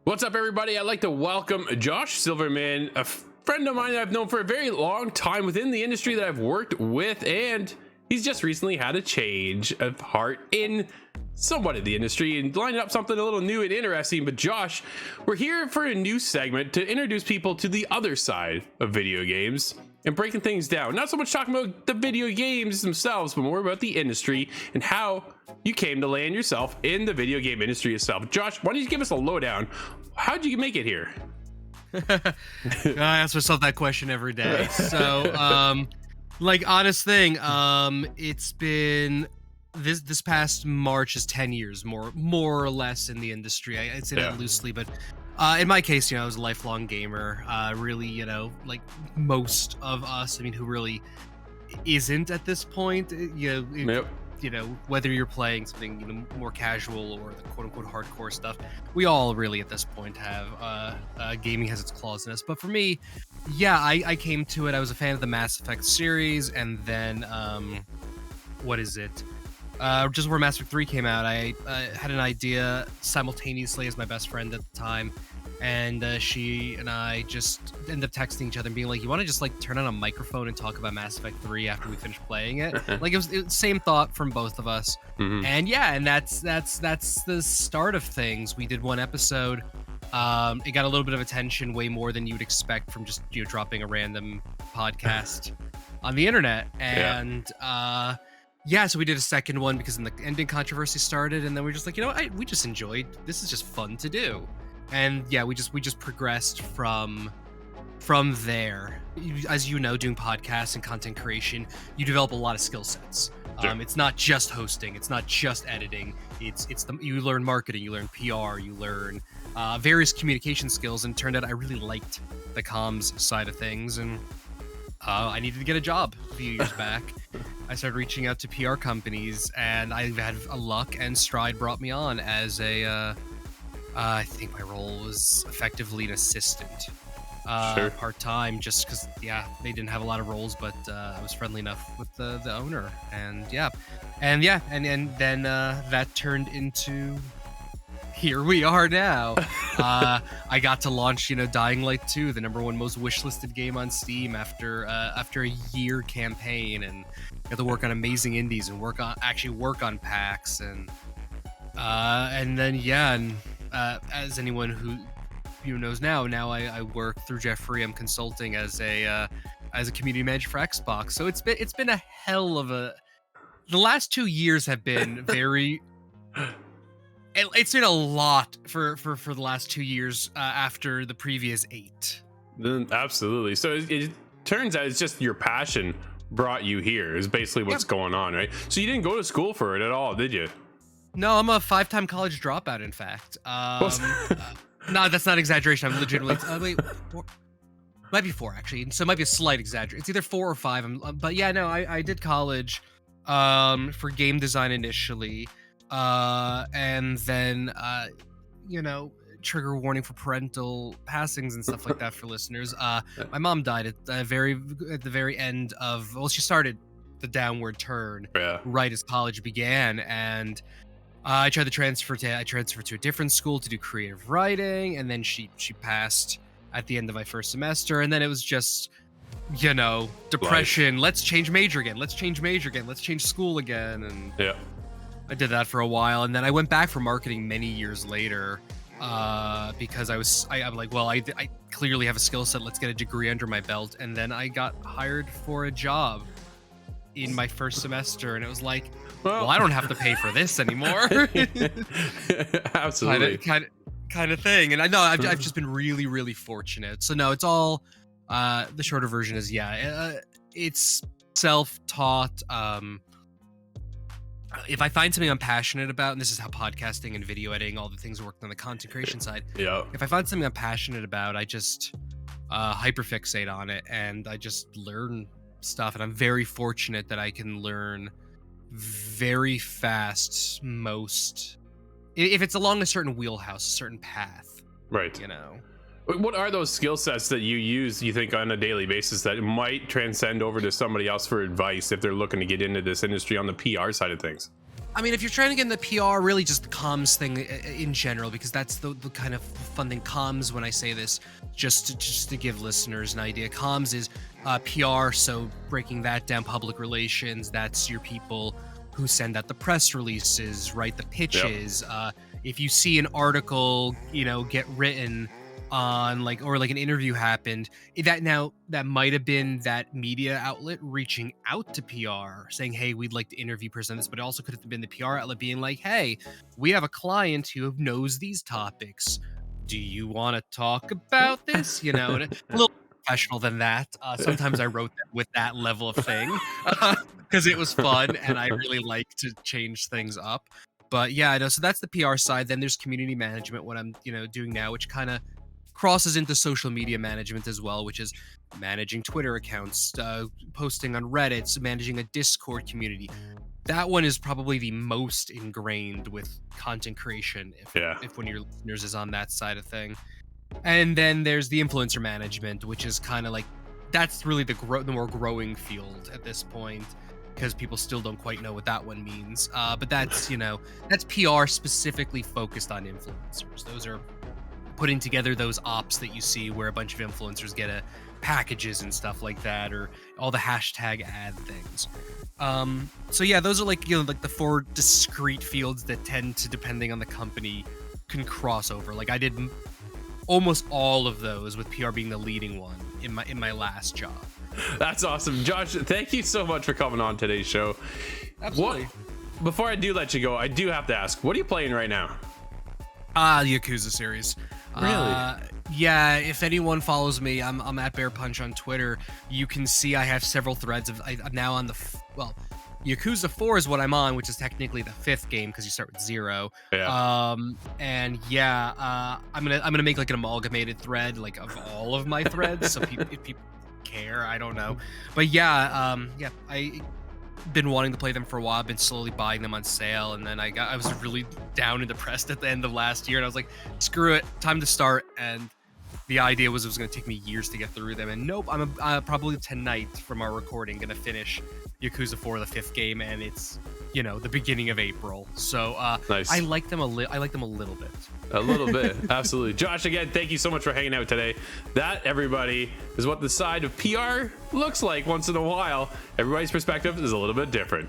What's up, everybody? I'd like to welcome Josh Silverman, a friend of mine that I've known for a very long time within the industry that I've worked with, and he's just recently had a change of heart in somewhat of the industry and lining up something a little new and interesting. But Josh, we're here for a new segment to introduce people to the other side of video games and breaking things down. Not so much talking about the video games themselves, but more about the industry and how you came to land yourself in the video game industry itself. Josh, why don't you give us a lowdown? How'd you make it here? I ask myself that question every day. So, honest thing, it's been this past March is 10 years, more or less, in the industry. I'd say that loosely, but in my case, I was a lifelong gamer. Really, like most of us, who really isn't at this point, whether you're playing something more casual or the quote-unquote hardcore stuff, we all really at this point have gaming has its claws in us. But for me, I came to it. I was a fan of the Mass Effect series, and then just where Mass Effect 3 came out, I had an idea simultaneously as my best friend at the time, and she and I just ended up texting each other and being like, you want to just turn on a microphone and talk about Mass Effect 3 after we finish playing it? It was the same thought from both of us. Mm-hmm. And that's the start of things. We did one episode. It got a little bit of attention, way more than you'd expect from just dropping a random podcast on the internet. And so we did a second one because then the ending controversy started, and then we're just like, we just enjoyed this. Is just fun to do. And we just progressed from there. As you know, doing podcasts and content creation, you develop a lot of skill sets. Sure. It's not just hosting, it's not just editing. You learn marketing, you learn PR, you learn various communication skills. And it turned out I really liked the comms side of things, and I needed to get a job a few years back. I started reaching out to PR companies, and I had a luck, and Stride brought me on as a I think my role was effectively an assistant, part-time, just because, they didn't have a lot of roles, but I was friendly enough with the owner, and then that turned into here we are now. I got to launch, Dying Light 2, the #1 most wishlisted game on Steam after a year campaign, and got to work on amazing indies and work on packs, and then as anyone who knows now I work through Jeffrey. I'm consulting as a community manager for Xbox. So it's been a hell of the last 2 years have been very. It's been a lot for the last 2 years after the previous 8. Absolutely. So it turns out it's just your passion brought you here is basically what's going on, right? So you didn't go to school for it at all, did you? No, I'm a 5-time college dropout, in fact. No, that's not exaggeration. I'm legitimately... might be 4, actually. So it might be a slight exaggeration. It's either 4 or 5. I did college for game design initially. And then, trigger warning for parental passings and stuff like that for listeners. My mom died at the very end of... Well, she started the downward turn right as college began, and... I tried to transfer to a different school to do creative writing, and then she passed at the end of my first semester, and then it was just, depression. Life. Let's change major again. Let's change school again, and I did that for a while, and then I went back for marketing many years later because I'm like, well, I clearly have a skill set. Let's get a degree under my belt, and then I got hired for a job in my first semester, and it was like, well, I don't have to pay for this anymore. Absolutely. Kind of thing. And I know I've just been really, really fortunate. So no, it's all, the shorter version is, it's self-taught. If I find something I'm passionate about, and this is how podcasting and video editing, all the things worked on the content creation side. Yeah. If I find something I'm passionate about, I just hyperfixate on it, and I just learn stuff. And I'm very fortunate that I can learn very fast if it's along a certain wheelhouse, a certain path, right? What are those skill sets that you use, you think, on a daily basis that might transcend over to somebody else for advice if they're looking to get into this industry on the PR side of things? I mean, if you're trying to get in the PR, really just the comms thing in general, because that's the kind of fun thing. Comms, when I say this, just to give listeners an idea, comms is PR. So breaking that down, public relations, that's your people who send out the press releases, write the pitches. Yep. If you see an article, get written on or an interview happened, that might have been that media outlet reaching out to PR saying, hey, we'd like to interview present this, but it also could have been the PR outlet being like, hey, we have a client who knows these topics. Do you want to talk about this? A little professional than that. Sometimes I wrote that with that level of thing because it was fun and I really like to change things up. But yeah, so that's the PR side. Then there's community management, what I'm doing now, which kind of crosses into social media management as well, which is managing Twitter accounts, posting on Reddit, managing a Discord community. That one is probably the most ingrained with content creation, if one of your listeners is on that side of thing. And then there's the influencer management, which is kind of that's really the more growing field at this point, because people still don't quite know what that one means. But that's that's PR specifically focused on influencers. Those are putting together those ops that you see where a bunch of influencers get packages and stuff like that, or all the hashtag ad things. So yeah, those are the four discrete fields that tend to, depending on the company, can cross over. I did almost all of those, with PR being the leading one in my last job. That's awesome. Josh, thank you so much for coming on today's show. Absolutely. Before I do let you go, I do have to ask, what are you playing right now? The Yakuza series. Really? Yeah, if anyone follows me, I'm at Bear Punch on Twitter. You can see I have several threads I'm now on Yakuza 4 is what I'm on, which is technically the 5th game because you start with 0. Yeah. And yeah, I'm gonna make an amalgamated thread of all of my threads, so if people care, I don't know. But yeah, I been wanting to play them for a while. I've been slowly buying them on sale, and then I was really down and depressed at the end of last year, and I was like, screw it, time to start. And the idea was it was going to take me years to get through them, and nope, I'm probably tonight from our recording going to finish Yakuza 4, the 5th game, and it's the beginning of April. So nice. I like them a little bit. A little bit. Absolutely. Josh, again, thank you so much for hanging out today. That, everybody, is what the side of PR looks like once in a while. Everybody's perspective is a little bit different.